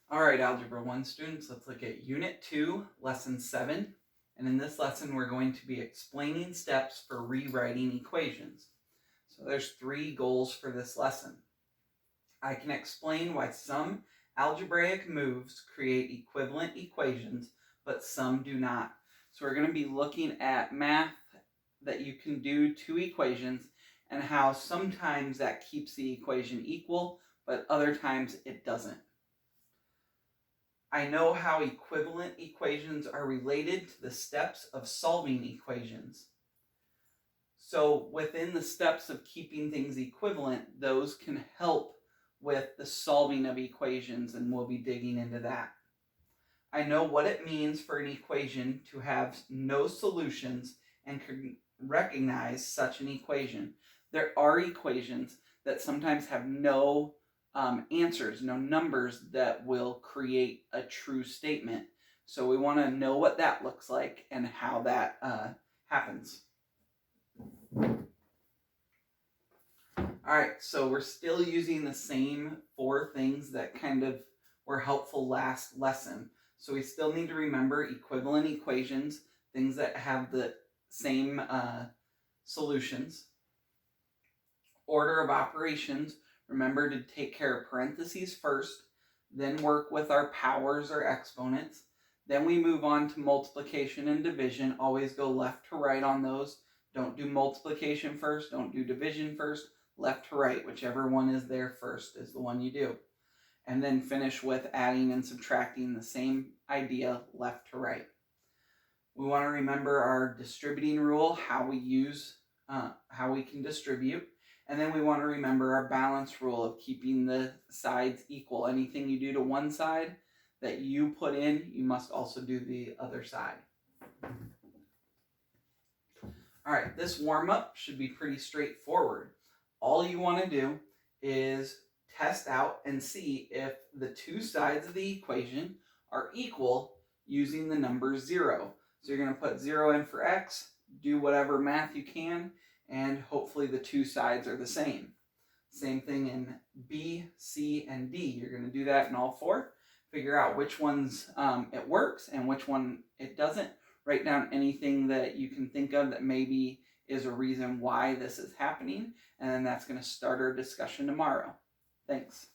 All right, Algebra 1 students, let's look at Unit 2, Lesson 7. And in this lesson, we're going to be explaining steps for rewriting equations. So there's 3 goals for this lesson. I can explain why some algebraic moves create equivalent equations, but some do not. So we're going to be looking at math that you can do 2 equations and how sometimes that keeps the equation equal, but other times it doesn't. I know how equivalent equations are related to the steps of solving equations. So within the steps of keeping things equivalent, those can help with the solving of equations, and we'll be digging into that. I know what it means for an equation to have no solutions and can recognize such an equation. There are equations that sometimes have no answers, no numbers that will create a true statement. So we want to know what that looks like and how that happens. All right, so we're still using the same 4 things that kind of were helpful last lesson. So we still need to remember equivalent equations, things that have the same solutions. Order of operations, remember to take care of parentheses first, then work with our powers or exponents. Then we move on to multiplication and division. Always go left to right on those. Don't do multiplication first, don't do division first. Left to right, whichever one is there first is the one you do. And then finish with adding and subtracting, the same idea, left to right. We want to remember our distributing rule, how we can distribute. And then we want to remember our balance rule of keeping the sides equal. Anything you do to one side that you put in, you must also do the other side. All right, this warm-up should be pretty straightforward. All you want to do is test out and see if the 2 sides of the equation are equal using the number 0. So you're going to put 0 in for x, do whatever math you can, and hopefully the 2 sides are the same. Same thing in B, C, and D. You're going to do that in all 4. Figure out which ones it works and which one it doesn't. Write down anything that you can think of that maybe is a reason why this is happening, and then that's going to start our discussion tomorrow. Thanks.